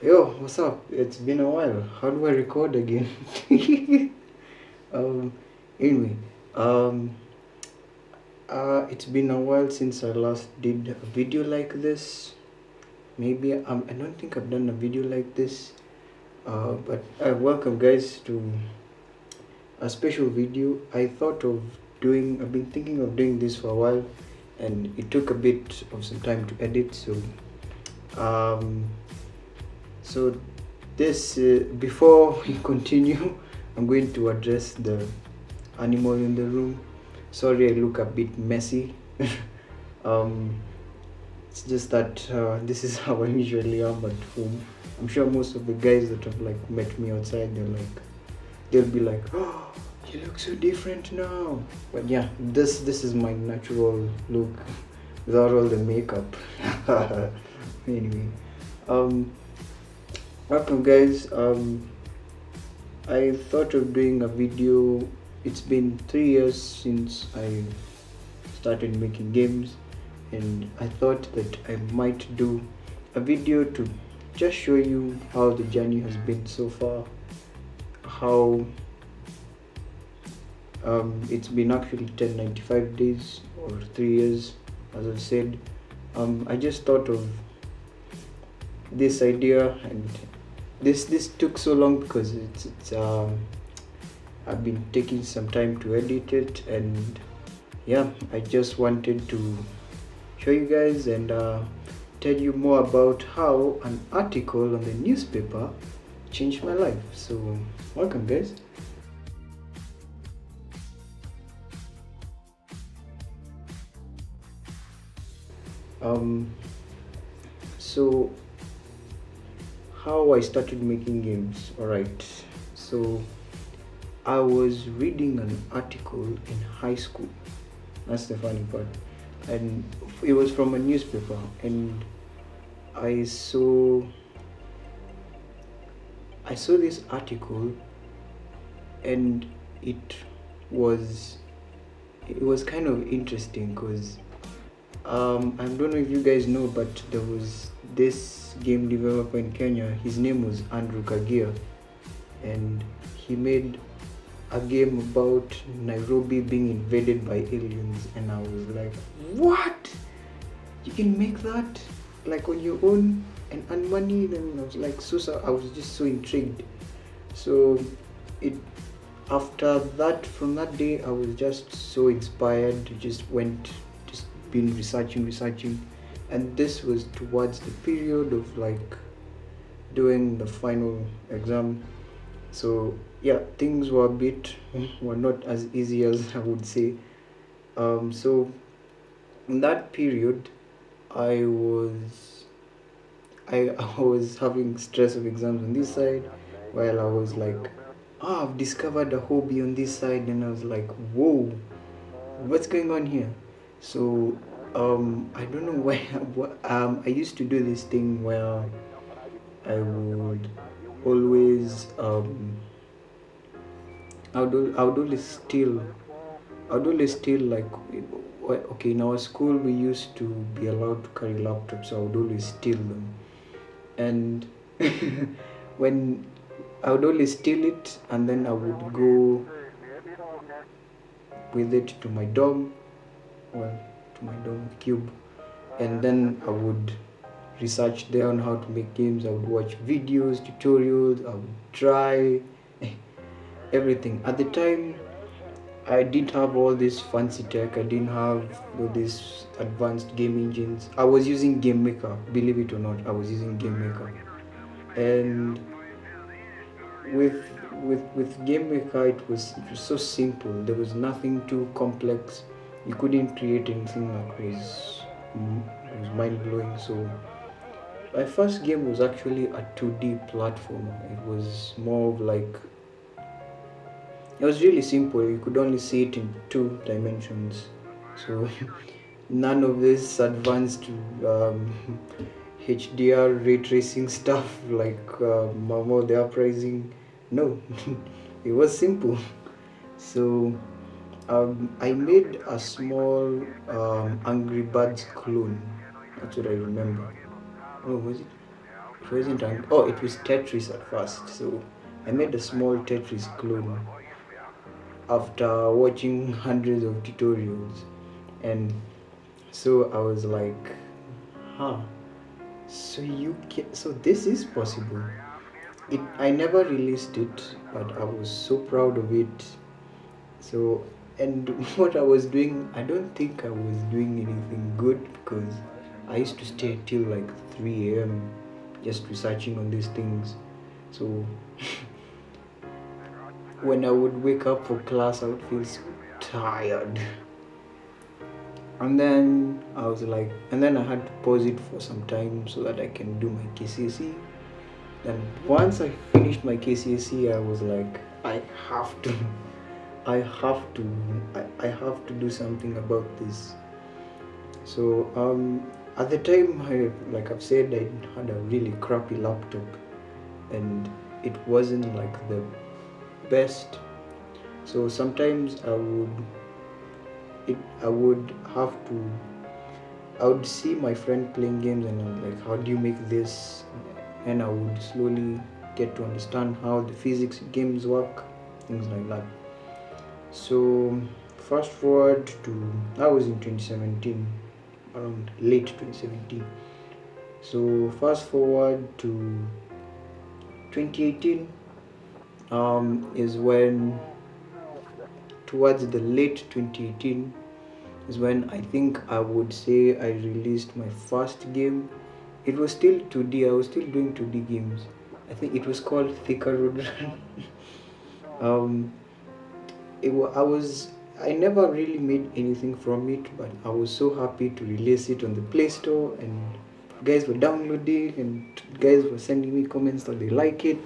Yo, what's up? It's been a while. How do I record again? um, anyway, um, it's been a while since I last did a video like this. Maybe I don't think I've done a video like this. But welcome guys to a special video. I thought of doing. I've been thinking of doing this for a while, and it took a bit of some time to edit. Um, so this before we continue, I'm going to address the animal in the room. Sorry, I look a bit messy. um, it's just that this is how I usually am at home. I'm sure most of the guys that have like met me outside, they'll be like, "Oh, you look so different now." But yeah, this is my natural look without all the makeup. Anyway, um, welcome guys. I thought of doing a video. It's been 3 years since I started making games, and I thought that I might do a video to just show you how the journey has been so far, how it's been actually 1095 days or 3 years, as I said. I just thought of this idea, and this took so long because I've been taking some time to edit it, and yeah, I just wanted to show you guys and tell you more about how an article on the newspaper changed my life. So welcome guys. um so how I started making games. All right, so I was reading an article in high school. That's the funny part. And it was from a newspaper, and I saw this article, and was it was kind of interesting because I don't know if you guys know, but there was this game developer in Kenya. His name was Andrew Kagia, and he made a game about Nairobi being invaded by aliens, and I was like, what? You can make that like on your own and earn money? Then I was like, I was just so intrigued. So it after that, from that day, I was just so inspired. Just been researching, and this was towards the period of like doing the final exam. So yeah, things were not as easy as I would say. So in that period, I was I was having stress of exams on this side, while I was like, I've discovered a hobby on this side, and I was like, whoa, what's going on here? So I don't know why. I used to do this thing where I would always I would always steal. I would always steal, like, okay, in our school we used to be allowed to carry laptops, so I would always steal them. And when I would always steal it, and then I would go with it to my dorm, well, to my dorm cube, and then I would research there on how to make games. I would watch videos, tutorials, I would try everything. At the time, I didn't have all this fancy tech. I didn't have all these advanced game engines. I was using Game Maker, believe it or not. I was using Game Maker, and with Game Maker, it was so simple. There was nothing too complex. You couldn't create anything that was mind blowing. So my first game was actually a 2D platform. It was more of like, it was really simple. You could only see it in 2 dimensions. So none of this advanced HDR ray tracing stuff like Mamo the Uprising. No, it was simple. So I made a small Angry Birds clone. That's what I remember. Oh, was it? It wasn't oh, it was Tetris at first. So I made a small Tetris clone after watching hundreds of tutorials, and so I was like, huh, so you can, so this is possible. I never released it, but I was so proud of it. So, and what I was doing, I don't think I was doing anything good, because I used to stay till like 3 a.m. just researching on these things. So when I would wake up for class, I would feel so tired. And then I was like, and then I had to pause it for some time so that I can do my KCSE. Then once I finished my KCSE, I was like, I have to, I have to, I have to do something about this. So at the time, like I've said, I had a really crappy laptop, and it wasn't like the best. So sometimes I would have to, I would see my friend playing games, and I'm like, how do you make this? And I would slowly get to understand how the physics in games work, things like that. So fast forward to, that was in 2017, around late 2017. So fast forward to 2018, is when, towards the late 2018, is when I think I would say I released my first game. It was still 2D, I was still doing 2D games. I think it was called Thika Road Run. I never really made anything from it, but I was so happy to release it on the Play Store, and guys were downloading, and guys were sending me comments that they like it.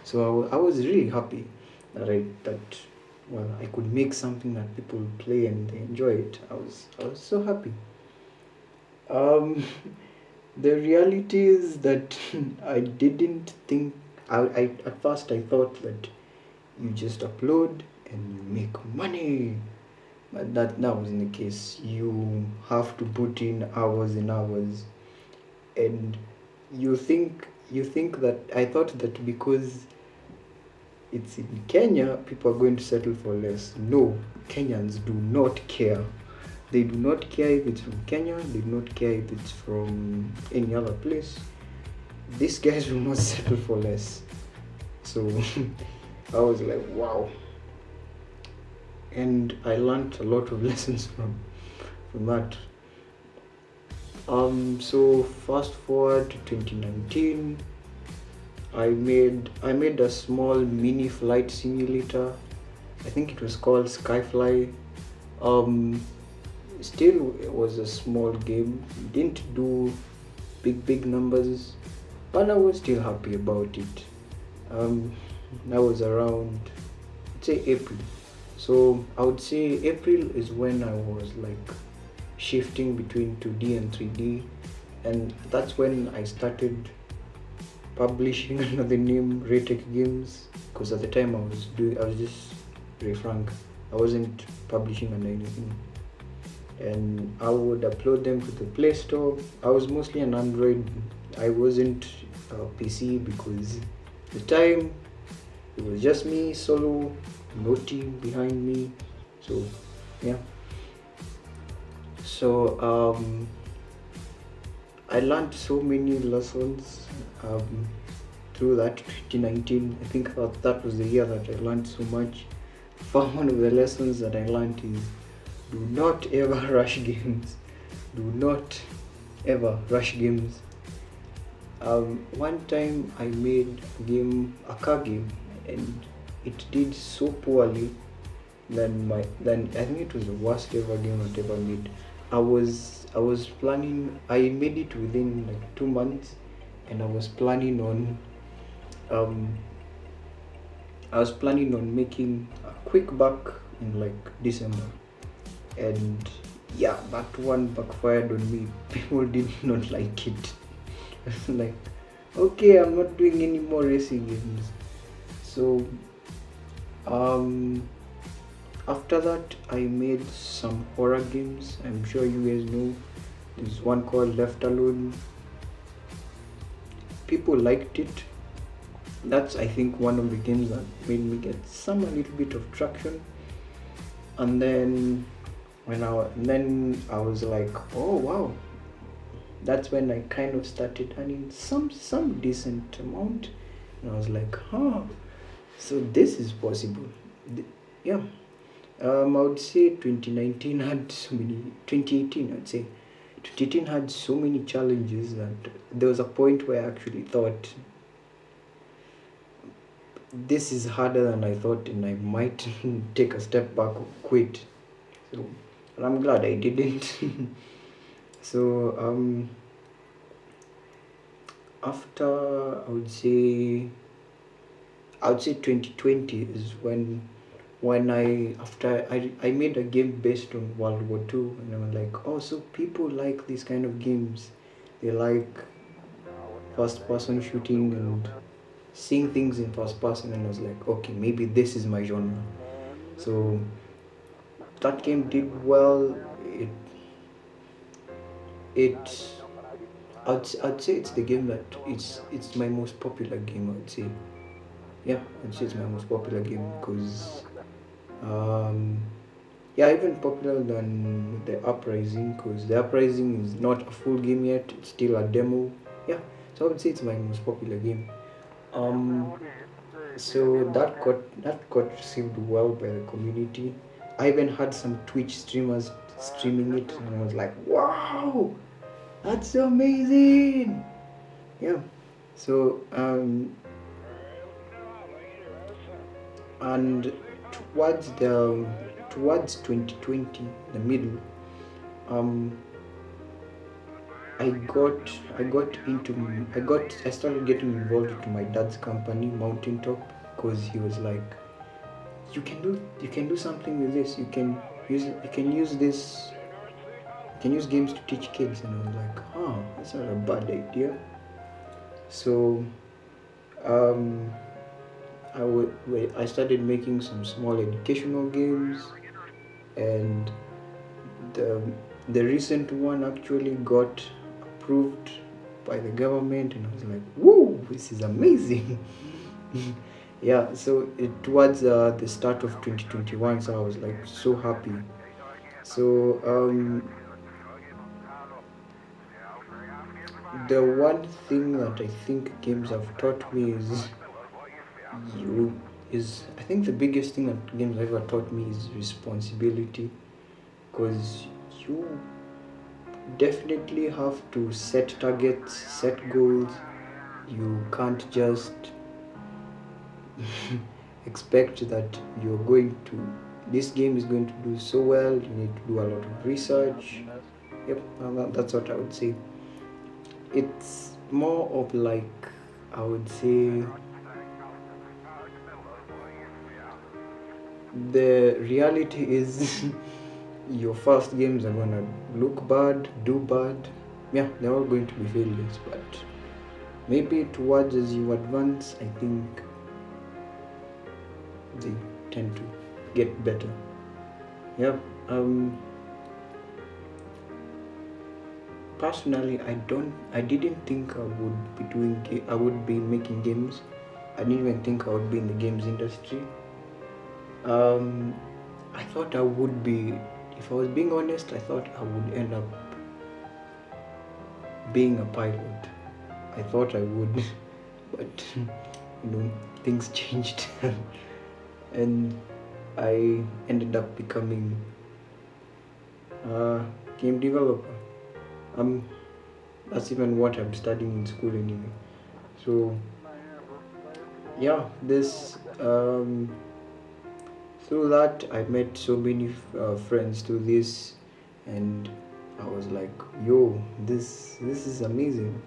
So I was really happy that I could make something that people play and they enjoy it. I was so happy. The reality is that I didn't think, I at first I thought that you just upload and you make money, but that wasn't the case. You have to put in hours and hours, and you think that, I thought that because it's in Kenya, people are going to settle for less. No, Kenyans do not care. They do not care if it's from Kenya, they do not care if it's from any other place. These guys will not settle for less. So I was like, wow. And I learned a lot of lessons from that. So fast forward to 2019, I made a small mini flight simulator. I think it was called Skyfly. Still, it was a small game. It didn't do big numbers, but I was still happy about it. That was around, I'd say, April. So I would say April is when I was like shifting between 2D and 3D, and that's when I started publishing under the name Raytech Games, because at the time I was just very frank, I wasn't publishing under anything, and I would upload them to the Play Store. I was mostly an Android. I wasn't a PC, because at the time it was just me solo, no team behind me. So yeah. So I learned so many lessons through that 2019. I think that was the year that I learned so much. One of the lessons that I learned is, do not ever rush games. Do not ever rush games. One time I made a car game, and it did so poorly then I think it was the worst ever game I've ever made. I was planning, I made it within like 2 months, and I was planning on making a quick buck in like December, and yeah, that one backfired on me. People did not like it. Like, okay, I'm not doing any more racing games. So after that, I made some horror games. I'm sure you guys know. There's one called Left Alone. people liked it. That's, I think, one of the games that made me get some a little bit of traction. And then then I was like, oh wow, that's when I kind of started earning some decent amount, and I was like, huh, so this is possible. Yeah. I would say 2019 had so many. 2018, I'd say 2018 had so many challenges that there was a point where I actually thought this is harder than I thought, and I might take a step back or quit. So, and I'm glad I didn't. So after I would say 2020 is when I made a game based on World War II, and I was like, oh, so people like these kind of games. They like first person shooting and seeing things in first person, and I was like, okay, maybe this is my genre. So that game did well. It I'd say it's the game that it's my most popular game. I'd say, yeah, I'd say it's my most popular game because um, yeah, even popular than the Uprising, because the Uprising is not a full game yet. It's still a demo. Yeah, so I would say it's my most popular game. Um, so that got received well by the community. I even had some Twitch streamers streaming it, and I was like, wow, that's so amazing. Yeah. So and towards the towards 2020, the middle, um, I started getting involved into my dad's company, Mountain Top, because he was like, you can do something with this. You can use this. You can use games to teach kids, and I was like, huh, that's not a bad idea. So um, I started making some small educational games, and the the recent one actually got approved by the government, and I was like, woo, this is amazing. Yeah, so towards the start of 2021, so I was like so happy. So the one thing that I think games have taught me you is I think the biggest thing that games have ever taught me is responsibility, because you definitely have to set targets, set goals. You can't just expect that you're going to this game is going to do so well. You need to do a lot of research. Yep, that's what I would say. It's more of like, I would say, the reality is your first games are gonna look bad, do bad. Yeah, they're all going to be failures, but maybe towards as you advance, I think they tend to get better. Yeah. Personally, I didn't think I would be making games. I didn't even think I would be in the games industry. Um, I thought I would be, if I was being honest, I thought I would end up being a pilot. I thought I would, but things changed, and I ended up becoming a game developer. Um, that's even what I'm studying in school anyway. So yeah, this through that I met so many friends through this, and I was like, yo, this is amazing.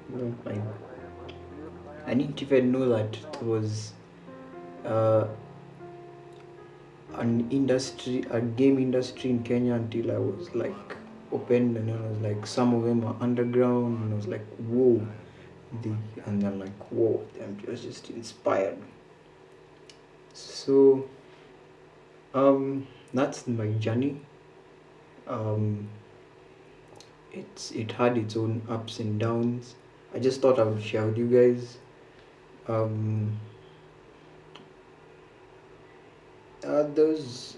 I didn't even know that there was uh, a game industry in Kenya until I was like opened, and I was like, some of them are underground, and I was like, whoa, and I'm like, whoa, I'm just inspired. So that's my journey. Um, it had its own ups and downs. I just thought I would share with you guys. Um, those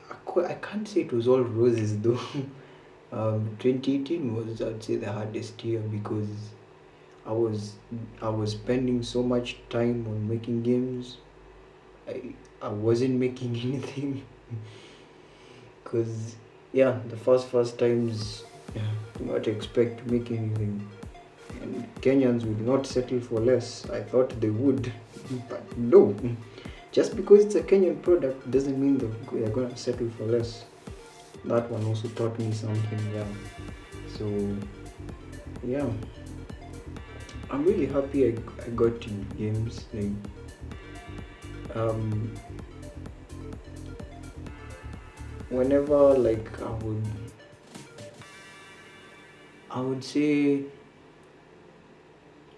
I can't say it was all roses though. 2018 was, I'd say, the hardest year because I was I was spending so much time on making games. I wasn't making anything because yeah, the first times, yeah, do not expect to make anything. And Kenyans will not settle for less. I thought they would, but no. Just because it's a Kenyan product doesn't mean that they're gonna settle for less. That one also taught me something. Yeah. So yeah, I'm really happy I got into games. Like um, whenever like I would say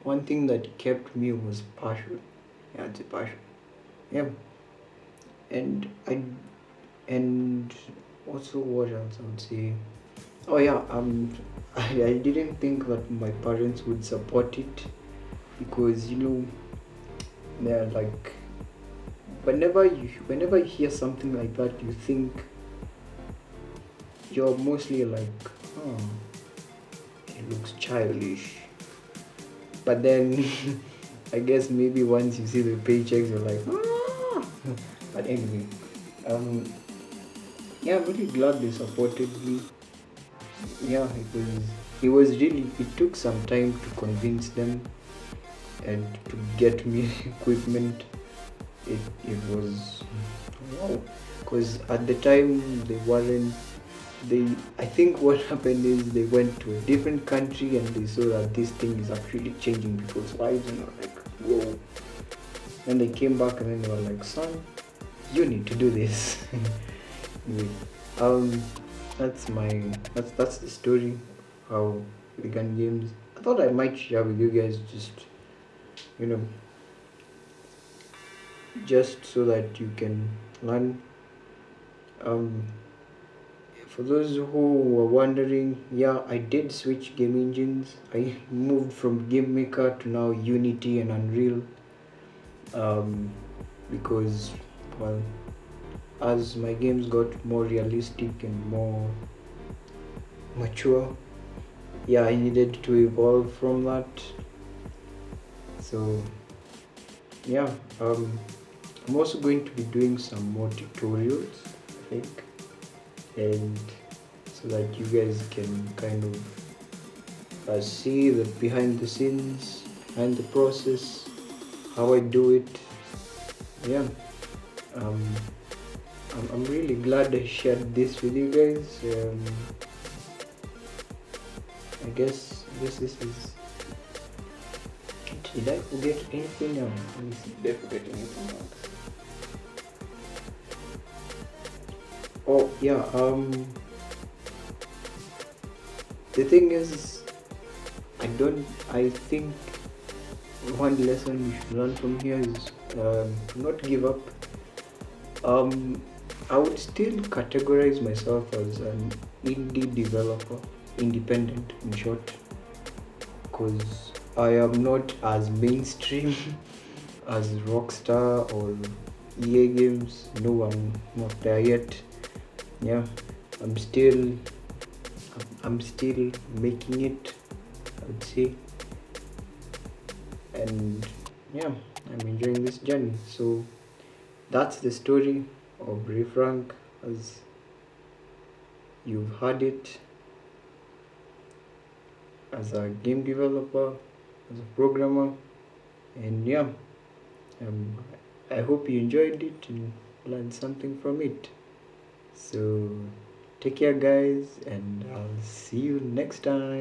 one thing that kept me was passion. Yeah, it's a passion. Yeah, and I and also what else I would say. Oh yeah, I didn't think that my parents would support it because they're like whenever you hear something like that you think you're mostly like, oh, it looks childish. But then I guess maybe once you see the paychecks you're like, ah. But anyway, um yeah, I'm really glad they supported me. Yeah, it was really, it took some time to convince them and to get me equipment. It was wow, because at the time they weren't they I think what happened is they went to a different country and they saw that this thing is actually changing people's lives and were like, whoa. And they came back and then they were like, son, you need to do this. Anyway, um that's the story how we began games. I thought I might share with you guys you know just so that you can learn. Um, for those who were wondering, yeah, I did switch game engines. I moved from Game Maker to now Unity and Unreal. Um, because, well, as my games got more realistic and more mature, yeah, I needed to evolve from that. So, yeah, I'm also going to be doing some more tutorials, I think, and so that you guys can kind of see the behind the scenes and the process, how I do it. Yeah, um, I'm really glad I shared this with you guys. I guess this is. Did I forget anything else? Let me see. Did I forget anything else? Oh yeah. The thing is, I think one lesson you should learn from here is not give up. I would still categorize myself as an indie developer, independent in short, because I am not as mainstream as Rockstar or EA Games. No, I'm not there yet. Yeah, I'm still I'm still making it, I would say, and yeah, I'm enjoying this journey. So that's the story of Refrank as you've heard it, as a game developer, as a programmer, and yeah, um, I hope you enjoyed it and learned something from it. So take care, guys, and I'll see you next time.